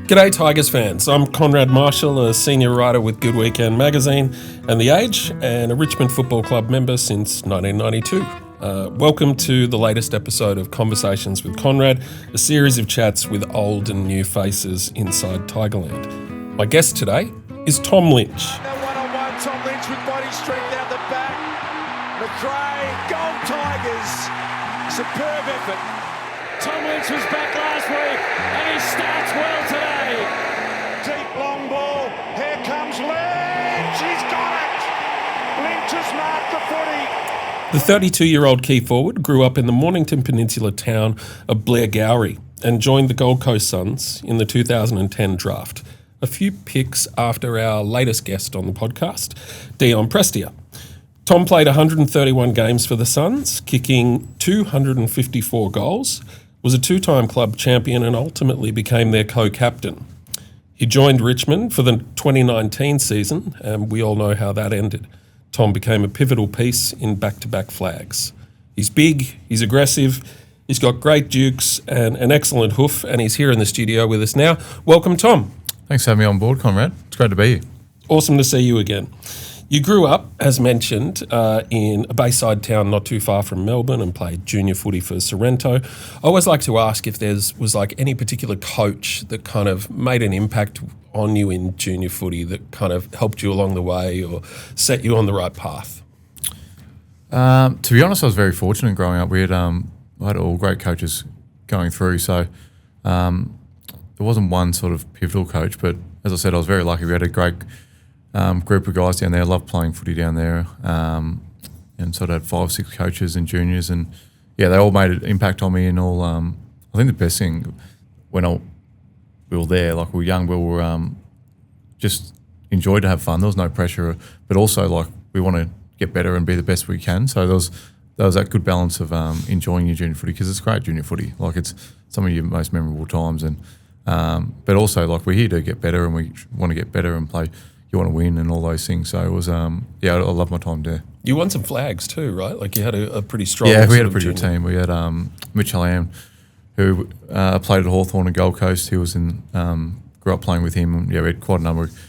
G'day Tigers fans, I'm Konrad Marshall, a senior writer with Good Weekend magazine and The Age, and a Richmond Football Club member since 1992. Welcome to the latest episode of Conversations with Konrad, a series of chats with old and new faces inside Tigerland. My guest today is Tom Lynch. One-on-one, Tom Lynch with body strength out the back. McRae, Gold Tigers, superb effort. Tom Lynch was back last week and he starts well today. Deep long ball, here comes Lynch, he's got it! Lynch has marked the footy. The 32-year-old key forward grew up in the Mornington Peninsula town of Blairgowrie and joined the Gold Coast Suns in the 2010 draft, a few picks after our latest guest on the podcast, Dion Prestia. Tom played 131 games for the Suns, kicking 254 goals, was a two-time club champion and ultimately became their co-captain. He joined Richmond for the 2019 season, and we all know how that ended. Tom became a pivotal piece in back-to-back flags. He's big, he's aggressive, he's got great dukes and an excellent hoof, and he's here in the studio with us now. Welcome, Tom. Thanks for having me on board, Konrad. It's great to be here. Awesome to see you again. You grew up, as mentioned, in a bayside town not too far from Melbourne and played junior footy for Sorrento. I always like to ask if was any particular coach that kind of made an impact on you in junior footy that kind of helped you along the way or set you on the right path. To be honest, I was very fortunate growing up. We had I had all great coaches going through, so there wasn't one sort of pivotal coach. But as I said, I was very lucky. We had a great group of guys down there. I loved playing footy down there, and sort of had 5 or 6 coaches and juniors, and yeah, they all made an impact on me. And all, I think the best thing when we were there, like we were young, we were just enjoyed to have fun. There was no pressure, but also like we want to get better and be the best we can. So there was that good balance of enjoying your junior footy, because it's great junior footy. Like it's some of your most memorable times, and but also like we're here to get better, and we want to get better and play. You want to win and all those things. So it was, I love my time there. You won some flags too, right? Like you had a pretty strong. Yeah, we had a pretty good team. We had Mitch Lamb, who played at Hawthorn and Gold Coast. He was grew up playing with him. Yeah, we had quite a number of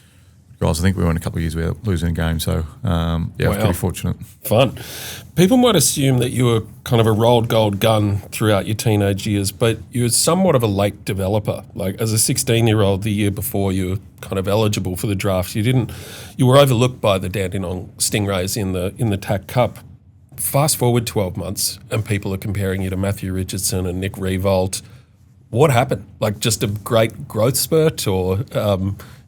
guys. I think we went a couple of years without losing a game. So I was pretty fortunate. Fun. People might assume that you were kind of a rolled gold gun throughout your teenage years, but you were somewhat of a late developer. Like as a 16-year-old, the year before you were kind of eligible for the draft, you were overlooked by the Dandenong Stingrays in the TAC Cup. Fast forward 12 months, and people are comparing you to Matthew Richardson and Nick Riewoldt. What happened? Like just a great growth spurt, or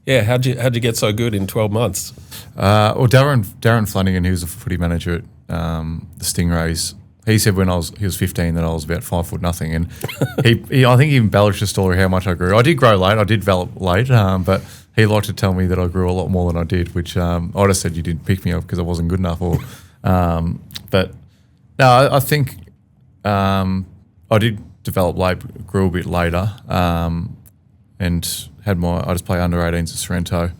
how'd you get so good in 12 months? Well, Darren Flanagan, he was a footy manager at the Stingrays. He said when he was 15 that I was about 5 foot nothing, and he I think he embellished the story how much I grew. I did grow late, I did develop late, but he liked to tell me that I grew a lot more than I did, which I just said you didn't pick me up because I wasn't good enough. But no, I think I did develop late, grew a bit later, and I just played under 18s at Sorrento,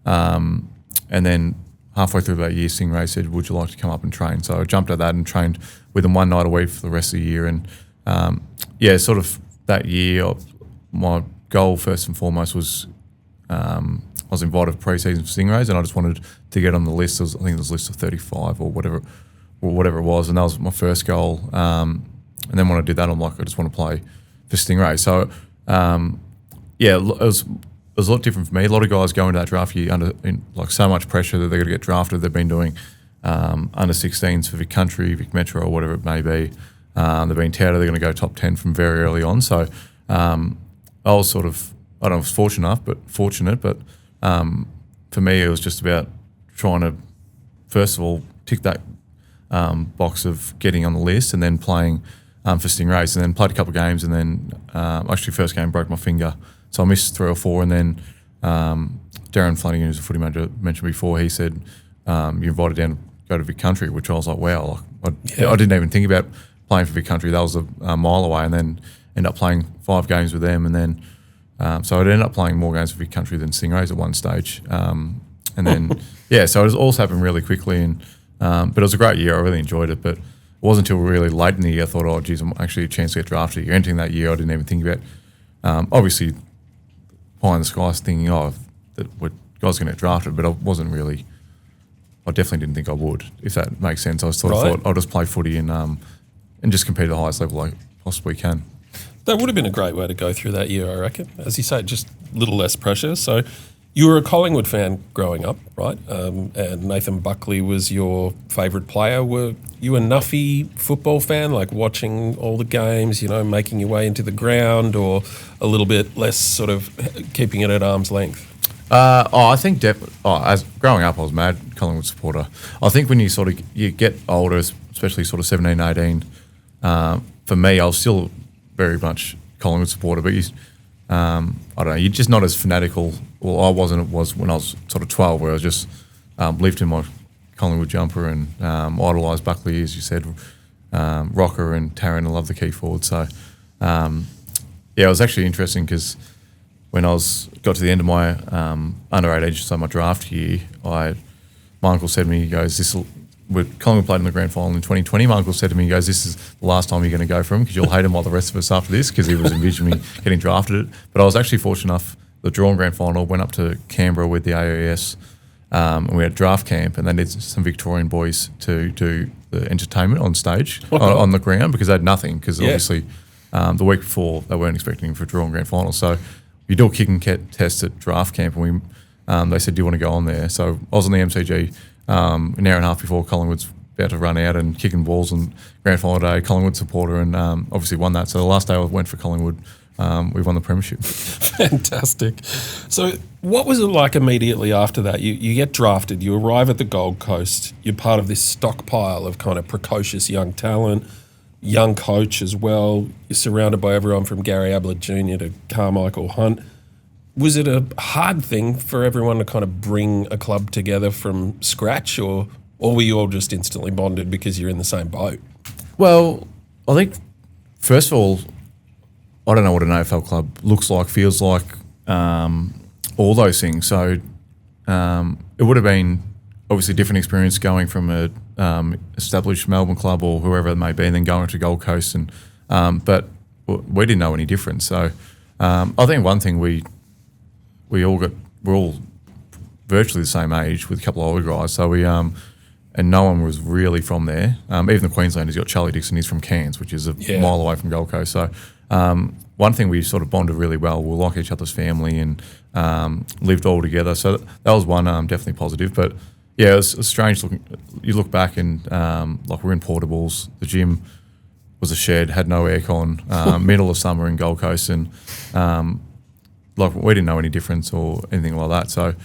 and then halfway through that year, Stingray said, "Would you like to come up and train?" So I jumped at that and trained with them one night a week for the rest of the year. And sort of that year, my goal first and foremost was I was invited for pre-season for Stingrays, and I just wanted to get on the list. I think it was a list of 35 or whatever it was, and that was my first goal. And then when I did that, I'm like, I just want to play for Stingrays. So it was a lot different for me. A lot of guys go into that draft year under so much pressure that they're going to get drafted. They've been doing under 16s for Vic Country, Vic Metro, or whatever it may be. They've been touted they're going to go top 10 from very early on. So I was sort of, I don't know if I was fortunate, but for me it was just about trying to, first of all, tick that box of getting on the list and then playing for Stingrays, and then played a couple of games, and then actually first game broke my finger. So I missed 3 or 4, and then Darren Flanagan, who's a footy manager mentioned before, he said, you're invited down to go to Vic Country, which I was like, wow. I didn't even think about playing for Vic Country. That was a mile away, and then ended up playing 5 games with them, and then so I'd ended up playing more games for Vic Country than Stingrays at one stage. And then, so it all happened really quickly, and but it was a great year. I really enjoyed it, but it wasn't until really late in the year I thought, oh, geez, I'm actually a chance to get drafted. Entering that year, I didn't even think about, obviously, pie in the sky thinking, that guys going to get drafted, but I wasn't really. I definitely didn't think I would, if that makes sense. I sort of thought I'll just play footy and just compete at the highest level I possibly can. That would have been a great way to go through that year, I reckon. As you say, just a little less pressure. So you were a Collingwood fan growing up, right? And Nathan Buckley was your favourite player. Were you a nuffy football fan, like watching all the games, making your way into the ground, or a little bit less sort of keeping it at arm's length? I think as growing up, I was mad Collingwood supporter. I think when you get older, especially sort of 17, 18, for me, I was still very much Collingwood supporter, but I don't know, you're just not as fanatical. Well, I wasn't. It was when I was sort of 12, where I was just lived in my Collingwood jumper and idolised Buckley, as you said, Rocker and Tarrant. I love the key forward. So, it was actually interesting because when I got to the end of my under-18, so my draft year, my uncle said to me, he goes, Collingwood played in the grand final in 2020. My uncle said to me, he goes, this is the last time you're going to go for him because you'll hate him like the rest of us after this, because he was envisioning me getting drafted. But I was actually fortunate enough, the drawn grand final, went up to Canberra with the AES, and we had a draft camp, and they needed some Victorian boys to do the entertainment on stage, on the ground, because they had nothing, because obviously the week before they weren't expecting him for a drawn grand final. So we do a kick and test at draft camp, and they said, do you want to go on there? So I was on the MCG an hour and a half before Collingwood's about to run out and kicking balls, and grand final day, Collingwood supporter, and obviously won that. So the last day I went for Collingwood, we won the premiership. Fantastic. So what was it like immediately after that? You get drafted, you arrive at the Gold Coast, you're part of this stockpile of kind of precocious young talent, young coach as well. You're surrounded by everyone from Gary Ablett Jr. to Carmichael Hunt. Was it a hard thing for everyone to kind of bring a club together from scratch, or were you all just instantly bonded because you're in the same boat? Well, I think, first of all, I don't know what an AFL club looks like, feels like, all those things. So it would have been obviously a different experience going from a established Melbourne club or whoever it may be, and then going to Gold Coast. But we didn't know any difference. So I think one thing we're all virtually the same age with a couple of older guys. So and no one was really from there. Even the Queenslanders, got Charlie Dixon, he's from Cairns, which is a mile away from Gold Coast. So one thing we sort of bonded really well, we're like each other's family and lived all together. So that was one definitely positive. But yeah, it was strange looking. You look back and like we're in portables. The gym was a shed, had no aircon, middle of summer in Gold Coast, and like we didn't know any difference or anything like that. So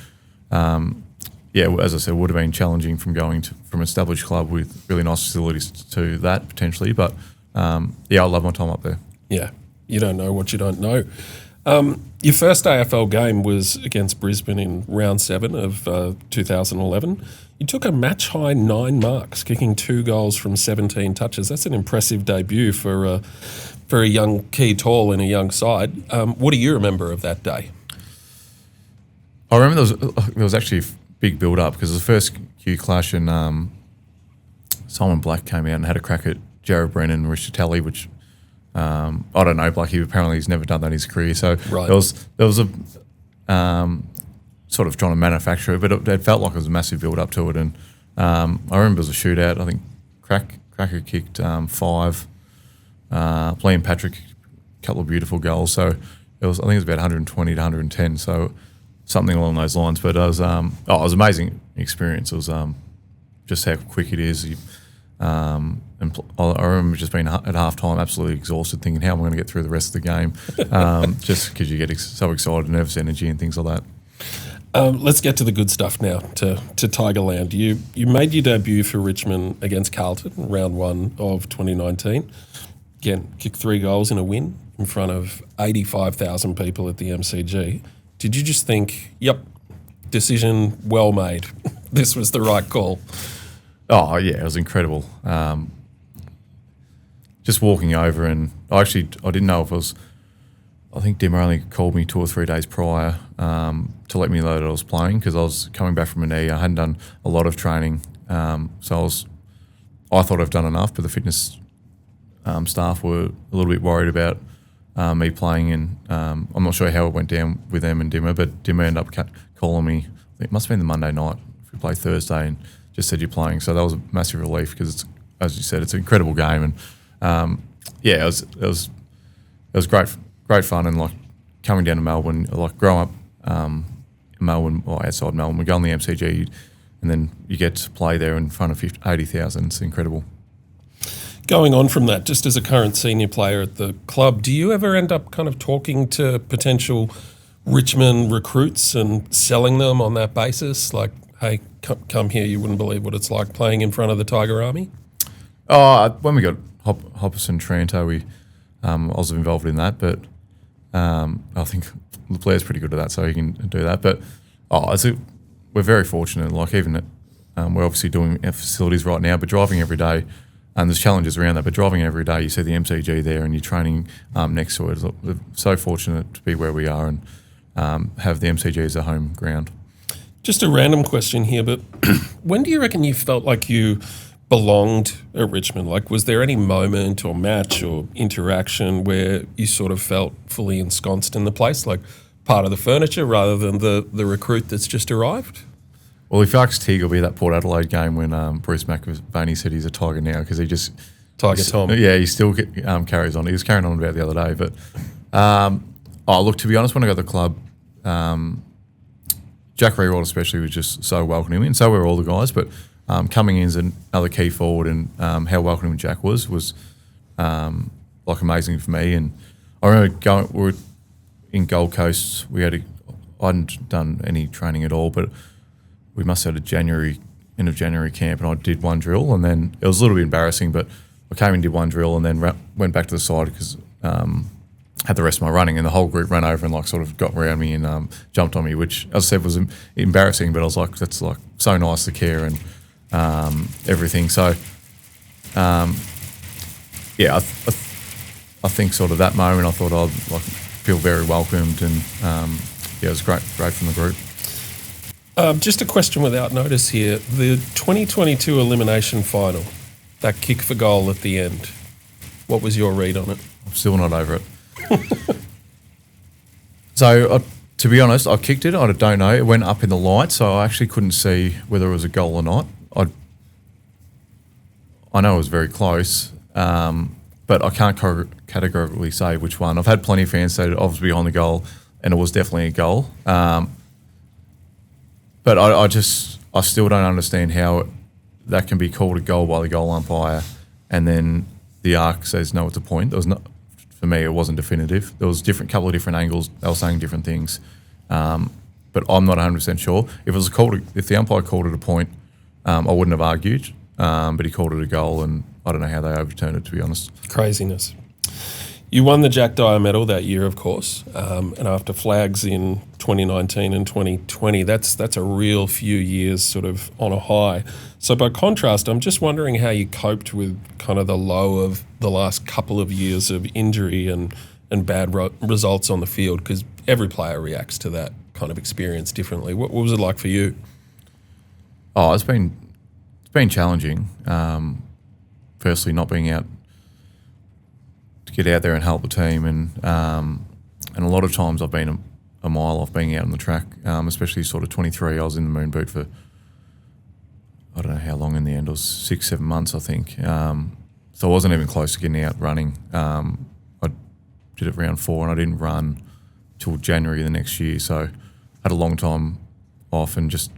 as I said, it would have been challenging from going from an established club with really nice facilities to that potentially. But I love my time up there. Yeah, you don't know what you don't know. Your first AFL game was against Brisbane in round 7 of 2011. You took a match-high 9 marks, kicking 2 goals from 17 touches. That's an impressive debut for a young key tall in a young side. What do you remember of that day? I remember there was actually a big build-up because it was the first Q clash, and Simon Black came out and had a crack at Jared Brennan and Richard Talley, which I don't know, Blackie apparently he's never done that in his career. So there was a sort of trying to manufacture it, but it felt like it was a massive build-up to it. And I remember it was a shootout. I think Cracker kicked 5. Liam Patrick kicked a couple of beautiful goals. So I think it was about 120 to 110. So something along those lines. But it was an amazing experience. It was just how quick it is. And I remember just being at half-time absolutely exhausted, thinking, how am I going to get through the rest of the game? Just because you get so excited, nervous energy and things like that. Let's get to the good stuff now, to Tigerland. You made your debut for Richmond against Carlton in round 1 of 2019. Again, kicked 3 goals in a win in front of 85,000 people at the MCG. Did you just think, yep, decision well made, this was the right call? Oh, yeah, it was incredible. Just walking over, and I didn't know if it was, I think Dimmer only called me 2 or 3 days prior to let me know that I was playing, because I was coming back from a knee. I hadn't done a lot of training. So I thought I've done enough, but the fitness staff were a little bit worried about me playing, and I'm not sure how it went down with them and Dimmer, but Dimmer ended up calling me. It must have been the Monday night if we played Thursday, and just said you're playing. So that was a massive relief because it's, as you said, it's an incredible game, and it was great fun, and like coming down to Melbourne, like growing up in Melbourne or outside Melbourne, we go on the MCG, and then you get to play there in front of 80,000. It's incredible. Going on from that, just as a current senior player at the club, do you ever end up kind of talking to potential Richmond recruits and selling them on that basis? Like, hey, come here, you wouldn't believe what it's like playing in front of the Tiger Army? When we got Hoppus and Taranto, I was involved in that, but I think the player's pretty good at that, so he can do that. But we're very fortunate. Like even we're obviously doing our facilities right now, but driving every day, and there's challenges around that. But driving every day, you see the MCG there, and you're training next to it. We're so fortunate to be where we are and have the MCG as a home ground. Just a random question here, but when do you reckon you felt like you belonged at Richmond? Like, was there any moment or match or interaction where you sort of felt fully ensconced in the place, like part of the furniture rather than the recruit that's just arrived? Well, if you ask Tig, it'll be that Port Adelaide game when Bruce McAvaney said he's a Tiger now because he just... Tiger Tom. Yeah, he still carries on. He was carrying on about the other day. But, look, to be honest, when I got to the club, Jack Rewald especially was just so welcoming, and so were all the guys, but coming in as another key forward and how welcoming Jack was like amazing for me. And I remember we were in Gold Coast. I hadn't done any training at all, but we must have had a end of January camp, and I did one drill, and then it was a little bit embarrassing, but I came and did one drill and then went back to the side because had the rest of my running, and the whole group ran over and like sort of got around me and jumped on me, which, as I said, was embarrassing, but I was like, that's like so nice to care and everything. So, I think sort of that moment I thought I'd like feel very welcomed, and it was great from the group. Just a question without notice here. The 2022 elimination final, that kick for goal at the end, what was your read on it? I'm still not over it. So, to be honest, I kicked it. I don't know. It went up in the light, so I actually couldn't see whether it was a goal or not. I know it was very close, but I can't categorically say which one. I've had plenty of fans say I was behind the goal, and it was definitely a goal. But I still don't understand how that can be called a goal by the goal umpire, and then the ARC says no, it's a point. There was not. For me, it wasn't definitive. There was couple of different angles. They were saying different things, but I'm not 100% sure. If the umpire called it a point, I wouldn't have argued. But he called it a goal, and I don't know how they overturned it, to be honest. Craziness. You won the Jack Dyer medal that year, of course, and after flags in 2019 and 2020, that's a real few years sort of on a high. So by contrast, I'm just wondering how you coped with kind of the low of the last couple of years of injury and bad results on the field, because every player reacts to that kind of experience differently. What was it like for you? Oh, it's been challenging. Firstly, not being out to get out there and help the team, and a lot of times I've been a mile off being out on the track, especially sort of 23. I was in the moon boot for I don't know how long in the end. It was 6-7 months, I think. So I wasn't even close to getting out running. I did it round 4, and I didn't run till January the next year. So I had a long time off and just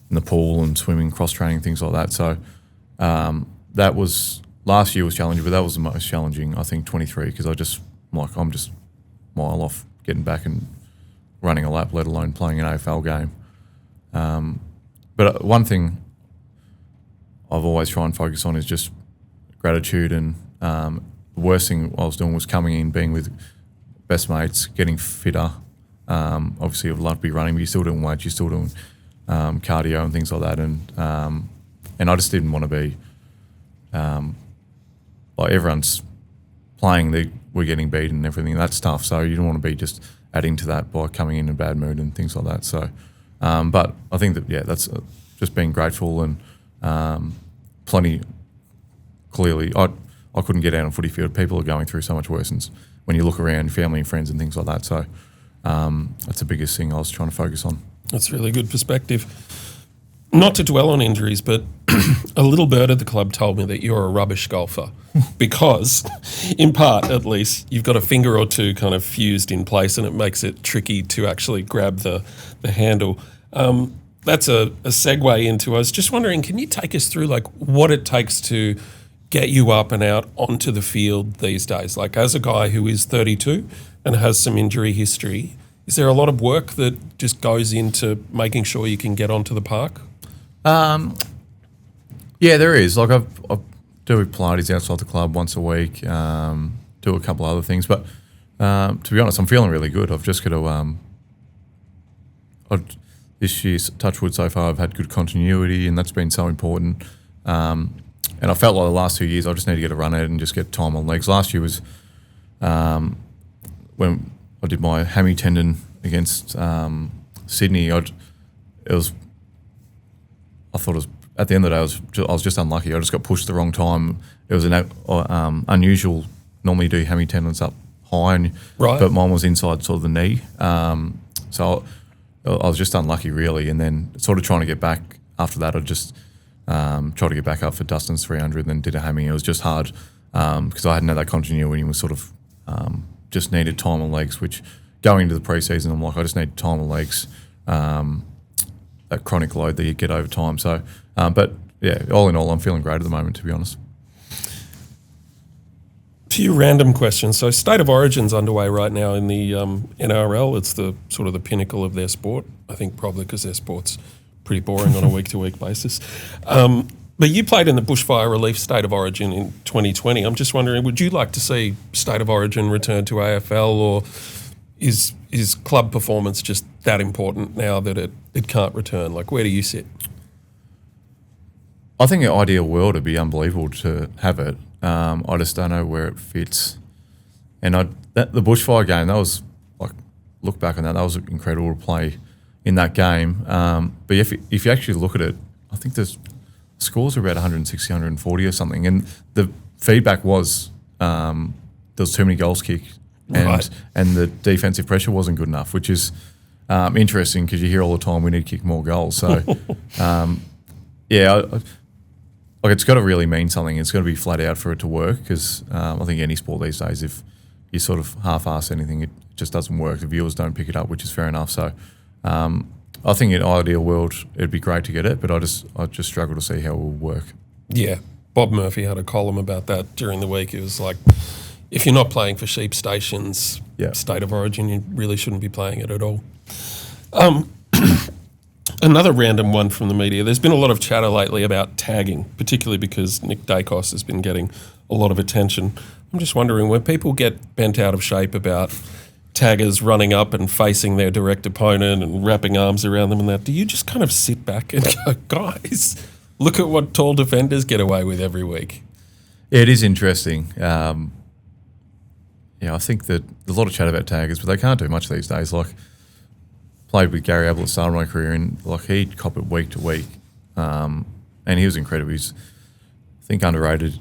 in the pool and swimming, cross training, things like that. So that was last year was challenging, but that was the most challenging, I think, 23, because I'm just mile off getting back and running a lap, let alone playing an AFL game. But one thing I've always tried and focus on is just gratitude, and the worst thing I was doing was coming in, being with best mates, getting fitter. Obviously, I'd love to be running, but you're still doing weights, you're still doing cardio and things like that, and I just didn't want to be like everyone's playing, we're getting beaten and everything. That's tough, so you don't want to be just adding to that by coming in a bad mood and things like that. So, but I think that that's just being grateful and plenty. Clearly, I I couldn't get out on footy field. People are going through so much worse when you look around, family and friends and things like that. So that's the biggest thing I was trying to focus on. That's really good perspective. Not to dwell on injuries, but a little bird at the club told me that you're a rubbish golfer because, in part at least, you've got a finger or two kind of fused in place and it makes it tricky to actually grab the handle. That's a segue into, I was just wondering, can you take us through like what it takes to get you up and out onto the field these days? Like as a guy who is 32 and has some injury history, is there a lot of work that just goes into making sure you can get onto the park? Yeah, there is. Like I do Pilates outside the club once a week, do a couple other things. But to be honest, I'm feeling really good. I've just got to, this year, touch wood so far, I've had good continuity and that's been so important. And I felt like the last 2 years I just need to get a run out and just get time on legs. Last year was when I did my hammy tendon against Sydney. I thought it was, at the end of the day, I was just unlucky. I just got pushed the wrong time. It was an unusual. Normally, do hammy tendons up high, but mine was inside sort of the knee. So I was just unlucky, really. And then sort of trying to get back after that, I just tried to get back up for Dustin's 300 and then did a hammy. It was just hard because I hadn't had that continuity and was sort of just needed time on legs, which going into the preseason, I'm like, I just need time on legs. That chronic load that you get over time. So, but yeah, all in all, I'm feeling great at the moment, to be honest. Few random questions. So, State of Origin's underway right now in the NRL. It's the sort of the pinnacle of their sport. I think probably because their sport's pretty boring on a week-to-week basis. But you played in the Bushfire Relief State of Origin in 2020. I'm just wondering, would you like to see State of Origin return to AFL, or is club performance just that important now that it can't return? Like, where do you sit? I think in an ideal world, it'd be unbelievable to have it. I just don't know where it fits. And the Bushfire game, that was, like, look back on that, was incredible to play in that game. But if you actually look at it, I think the scores are about 160, 140 or something. And the feedback was there was too many goals kicked. And the defensive pressure wasn't good enough, which is interesting because you hear all the time we need to kick more goals. So, like it's got to really mean something. It's got to be flat out for it to work because I think any sport these days, if you sort of half-ass anything, it just doesn't work. The viewers don't pick it up, which is fair enough. So I think in an ideal world, it'd be great to get it, but I just struggle to see how it will work. Yeah. Bob Murphy had a column about that during the week. It was like, if you're not playing for sheep stations, State of Origin, you really shouldn't be playing it at all. Another random one from the media. There's been a lot of chatter lately about tagging, particularly because Nick Dacos has been getting a lot of attention. I'm just wondering, when people get bent out of shape about taggers running up and facing their direct opponent and wrapping arms around them and that, do you just kind of sit back and go, guys, look at what tall defenders get away with every week? Yeah, it is interesting. I think that there's a lot of chat about taggers, but they can't do much these days. Like, played with Gary Ablett at the start of my career, and like he'd cop it week to week, and he was incredible. He's, I think, underrated.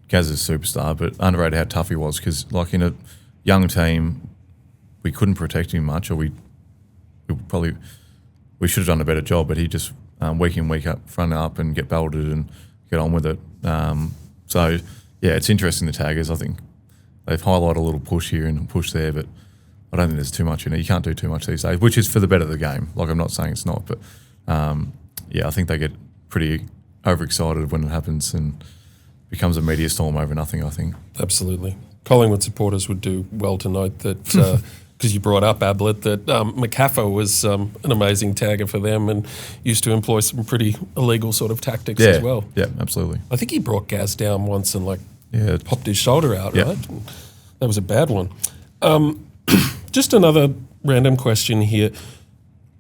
Gaz is a superstar, but underrated how tough he was because, like, in a young team, we couldn't protect him much, or we should have done a better job. But he just week in, week up, front up, and get belted and get on with it. So yeah, it's interesting, the taggers. I think they've highlighted a little push here and a push there, but I don't think there's too much in it. You can't do too much these days, which is for the better of the game. Like, I'm not saying it's not, but I think they get pretty overexcited when it happens and becomes a media storm over nothing, I think. Absolutely. Collingwood supporters would do well to note that, because you brought up Ablett, that McCaffer was an amazing tagger for them and used to employ some pretty illegal sort of tactics as well. Yeah, absolutely. I think he brought Gaz down once and popped his shoulder out, right? That was a bad one. Just another random question here.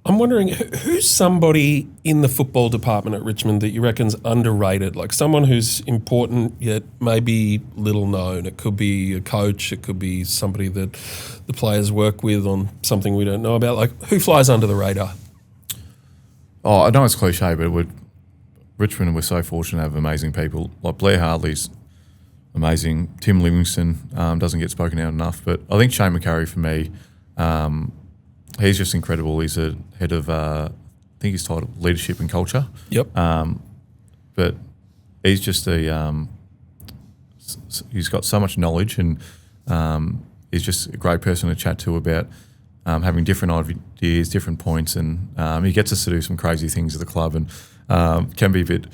I'm wondering, who's somebody in the football department at Richmond that you reckon's underrated? Like someone who's important yet maybe little known. It could be a coach. It could be somebody that the players work with on something we don't know about. Like, who flies under the radar? Oh, I know it's cliche, but Richmond, we're so fortunate to have amazing people. Like Blair Hartley's amazing. Tim Livingston doesn't get spoken out enough, but I think Shane McCurry for me, he's just incredible. He's a head of, I think he's titled Leadership and Culture. Yep. But he's just he's got so much knowledge, and he's just a great person to chat to about having different ideas, different points, and he gets us to do some crazy things at the club, and can be a bit.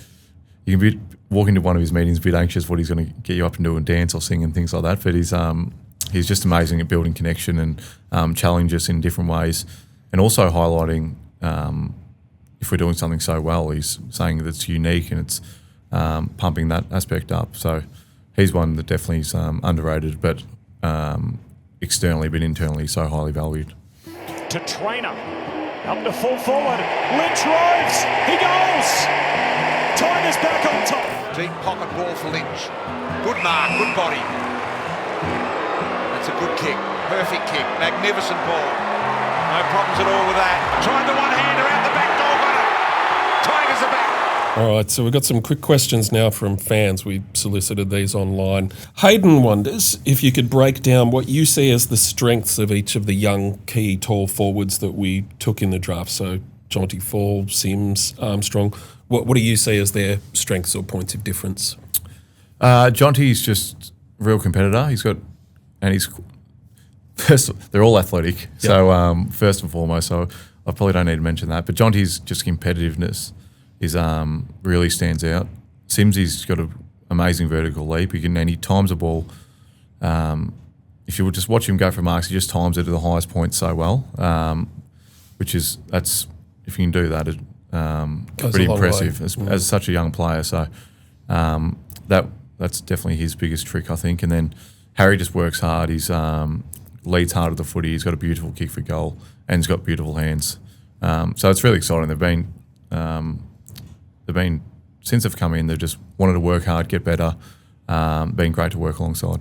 You can be walking to one of his meetings a bit anxious what he's going to get you up and do and dance or sing and things like that. But he's just amazing at building connection and challenge us in different ways, and also highlighting if we're doing something so well. He's saying that it's unique and it's pumping that aspect up. So he's one that definitely is underrated, but externally but internally so highly valued. To Trainer, up to full forward. Lynch roves. He goes. Tigers back on top. Deep pocket ball for Lynch. Good mark, good body. That's a good kick. Perfect kick. Magnificent ball. No problems at all with that. Tried the one-hander out the back door. Got it. Tigers are back. All right, so we've got some quick questions now from fans. We solicited these online. Hayden wonders if you could break down what you see as the strengths of each of the young key tall forwards that we took in the draft. So Jonty Fall, Sims, Armstrong. What do you see as their strengths or points of difference? Jonty's just a real competitor. They're all athletic. Yep. So first and foremost, so I probably don't need to mention that. But Jonty's just competitiveness is really stands out. Simsy's got an amazing vertical leap. He times a ball. If you would just watch him go for marks, he just times it to the highest point so well. That's if you can do that, pretty impressive as such a young player. So that's definitely his biggest trick, I think. And then Harry just works hard. He's leads hard at the footy. He's got a beautiful kick for goal, and he's got beautiful hands. So it's really exciting. They've been since they've come in. They've just wanted to work hard, get better. Been great to work alongside.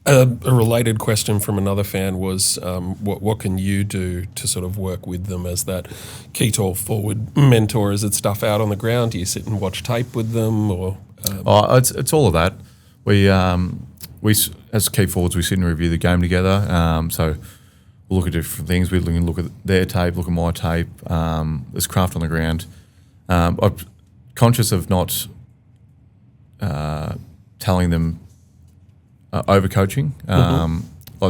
A related question from another fan was, what can you do to sort of work with them as that key tall forward mentor? Is it stuff out on the ground? Do you sit and watch tape with them, or? It's all of that. We as key forwards, we sit and review the game together. So we'll look at different things. We look at their tape, look at my tape. There's craft on the ground. I'm conscious of not telling them over-coaching. I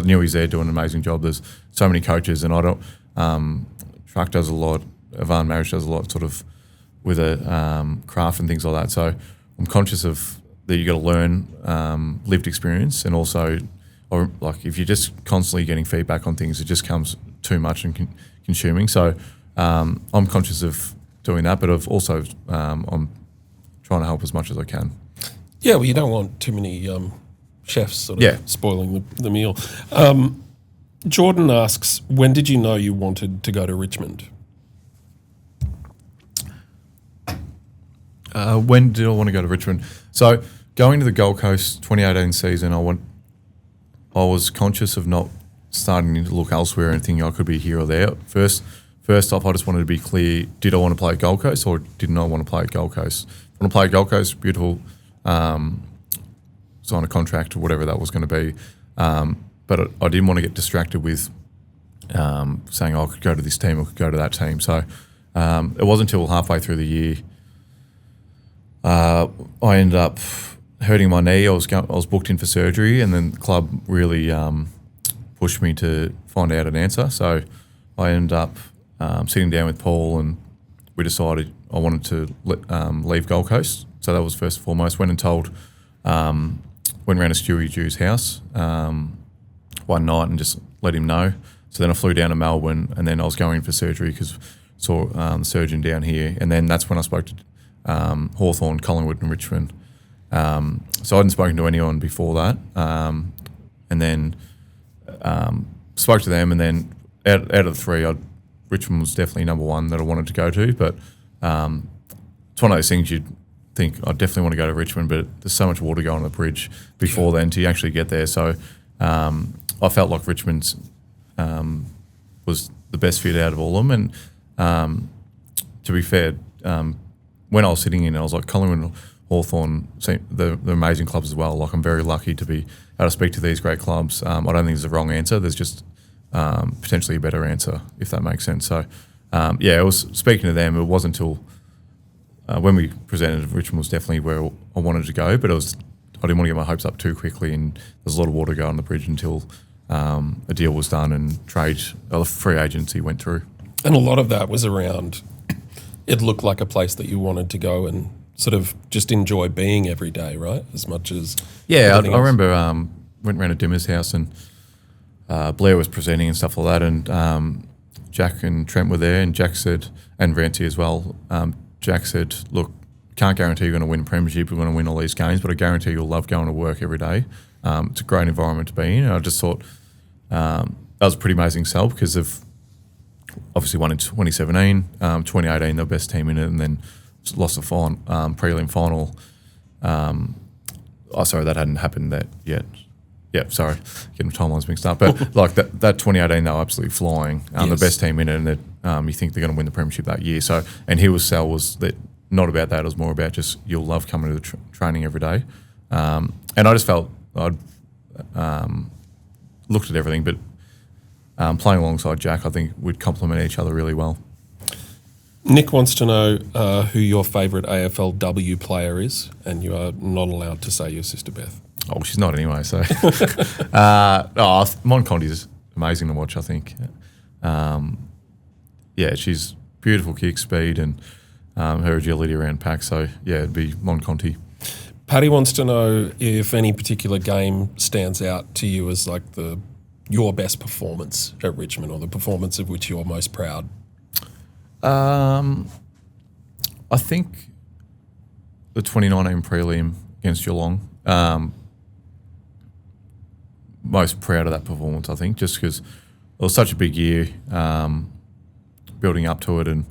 knew he's there doing an amazing job. There's so many coaches, and I don't. Truck does a lot. Ivan Maric does a lot, sort of with a craft and things like that. So I'm conscious of that. You got to learn lived experience, and also, or like if you're just constantly getting feedback on things, it just comes too much and consuming. So I'm conscious of doing that, but I'm trying to help as much as I can. Yeah, well, you don't want too many chefs sort of spoiling the meal. Jordan asks, when did you know you wanted to go to Richmond? When did I want to go to Richmond? So going to the Gold Coast 2018 season, I was conscious of not starting to look elsewhere and thinking I could be here or there. First off, I just wanted to be clear, did I want to play at Gold Coast or didn't I want to play at Gold Coast? I want to play at Gold Coast, beautiful, sign a contract or whatever that was going to be. But I didn't want to get distracted with saying, I could go to this team or could go to that team. So it wasn't until halfway through the year I ended up hurting my knee. I was booked in for surgery, and then the club really pushed me to find out an answer. So I ended up sitting down with Paul, and we decided I wanted to leave Gold Coast. So that was first and foremost. Went round to Stewie Jew's house one night and just let him know. So then I flew down to Melbourne, and then I was going in for surgery because saw the surgeon down here. And then that's when I spoke to Hawthorn, Collingwood and Richmond. So I hadn't spoken to anyone before that. And then spoke to them, and then out of the three, Richmond was definitely number one that I wanted to go to. But it's one of those things you'd think, I definitely want to go to Richmond, but there's so much water going on the bridge before then to actually get there. So I felt like Richmond was the best fit out of all of them. And to be fair, when I was sitting in, I was like, Collingwood and Hawthorn, they're amazing clubs as well. Like I'm very lucky to be able to speak to these great clubs. I don't think there's a wrong answer. There's just potentially a better answer, if that makes sense. So, it was speaking to them. It wasn't until when we presented, Richmond was definitely where I wanted to go, but I didn't want to get my hopes up too quickly, and there's a lot of water going on the bridge until a deal was done and free agency went through. And a lot of that was around, it looked like a place that you wanted to go and sort of just enjoy being every day, right? As much as I remember went round to Dimmer's house and Blair was presenting and stuff like that, and Jack and Trent were there, and Jack said, and Ranty as well, Jack said, look, can't guarantee you're going to win a premiership, you're going to win all these games, but I guarantee you'll love going to work every day. It's a great environment to be in, and I just thought that was a pretty amazing sell because of obviously won in 2017, 2018 the best team in it, and then lost the prelim final. Sorry, that hadn't happened yet. Yeah, sorry, getting timelines mixed up. But like that 2018, they were absolutely flying. Yes. The best team in it, and that you think they're going to win the premiership that year. So, and his sell was that not about that. It was more about just you'll love coming to the training every day. And I just felt I'd looked at everything, but playing alongside Jack, I think we'd complement each other really well. Nick wants to know who your favourite AFLW player is, and you are not allowed to say your sister Beth. Oh, she's not anyway, so. Mon Conti's amazing to watch, I think. She's beautiful kick speed and her agility around pack, so it'd be Mon Conti. Paddy wants to know if any particular game stands out to you as like your best performance at Richmond, or the performance of which you're most proud. I think the 2019 prelim against Geelong. Most proud of that performance, I think, just because it was such a big year, building up to it, and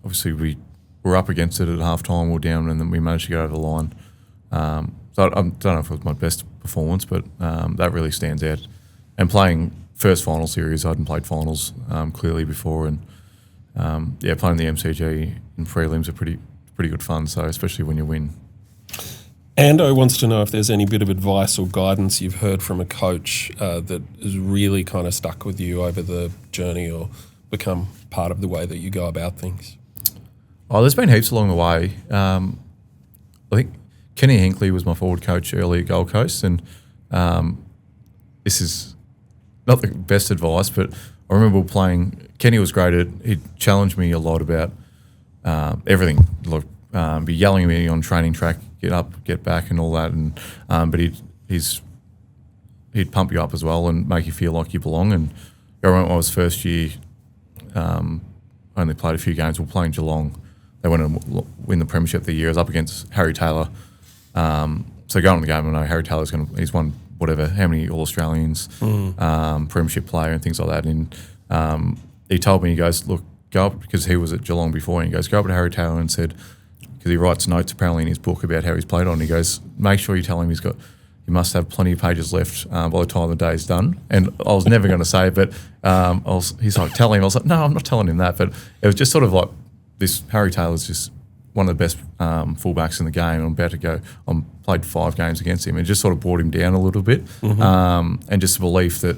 obviously we were up against it at half-time, we were down, and then we managed to get over the line. So I don't know if it was my best performance, but that really stands out. And playing first final series, I hadn't played finals clearly before, and playing the MCG in prelims are pretty good fun. So especially when you win. Ando wants to know if there's any bit of advice or guidance you've heard from a coach that has really kind of stuck with you over the journey or become part of the way that you go about things. Oh, there's been heaps along the way. I think Kenny Hinkley was my forward coach early at Gold Coast, and this is not the best advice, but I remember playing. Kenny was great he challenged me a lot about everything. Like, be yelling at me on training track, get up, get back, and all that. And but he'd pump you up as well and make you feel like you belong. And I remember when I was first year, only played a few games. We were playing Geelong. They went and win the premiership the year. I was up against Harry Taylor. So going on the game, I know Harry Taylor's he's won whatever, how many All-Australians, premiership player and things like that. And he told me, he goes, look, go up, because he was at Geelong before, and he goes, go up to Harry Taylor and said, because he writes notes apparently in his book about how he's played on, he goes, make sure you tell him he must have plenty of pages left by the time the day's done. And I was never going to say it, but he's like, tell him. I was like, no, I'm not telling him that. But it was just sort of like, this Harry Taylor's just one of the best fullbacks in the game. I'm about to go. I played 5 games against him, and just sort of brought him down a little bit. And just a belief that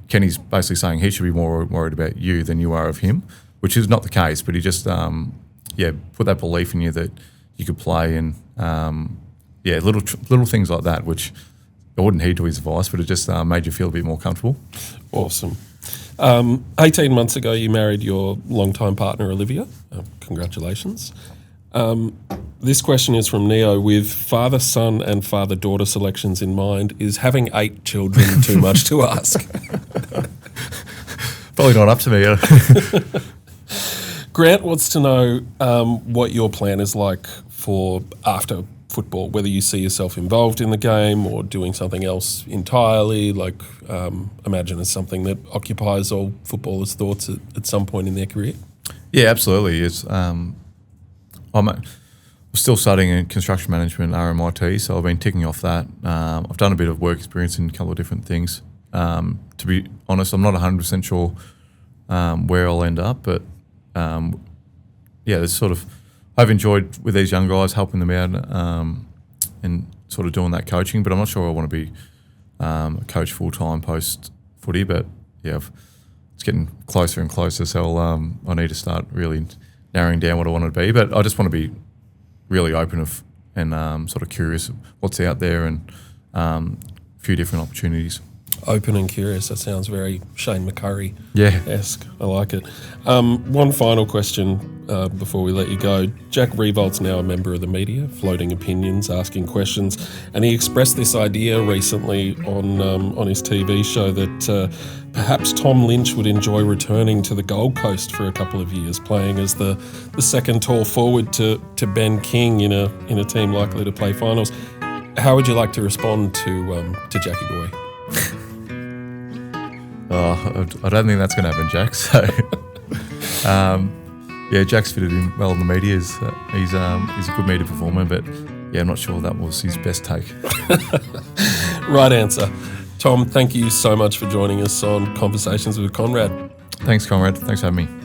Kenny's basically saying he should be more worried about you than you are of him, which is not the case. But he just put that belief in you that you could play, and little things like that, which I wouldn't heed to his advice, but it just made you feel a bit more comfortable. Awesome. 18 months ago, you married your longtime partner, Olivia. Congratulations. This question is from Neo. With father-son and father-daughter selections in mind, is having 8 children too much to ask? Probably not up to me. Grant wants to know what your plan is like for after football, whether you see yourself involved in the game or doing something else entirely, like imagine it's something that occupies all footballers' thoughts at some point in their career. Yeah, absolutely. It's I'm still studying in construction management at RMIT, so I've been ticking off that. I've done a bit of work experience in a couple of different things. To be honest, I'm not 100% sure where I'll end up, but there's sort of I've enjoyed with these young guys helping them out and sort of doing that coaching. But I'm not sure I want to be a coach full time post footy. But yeah, it's getting closer and closer. So I need to start really narrowing down what I want to be. But I just want to be really open and sort of curious of what's out there and a few different opportunities. Open and curious. That sounds very Shane McCurry-esque. I like it. One final question before we let you go. Jack Riewoldt now a member of the media, floating opinions, asking questions, and he expressed this idea recently on his TV show that perhaps Tom Lynch would enjoy returning to the Gold Coast for a couple of years, playing as the second tall forward to Ben King in a team likely to play finals. How would you like to respond to Jackie Boy? I don't think that's going to happen, Jack. So, yeah, Jack's fitted in well in the media. He's a good media performer, but yeah, I'm not sure that was his best take. Right answer. Tom, thank you so much for joining us on Conversations with Konrad. Thanks, Konrad. Thanks for having me.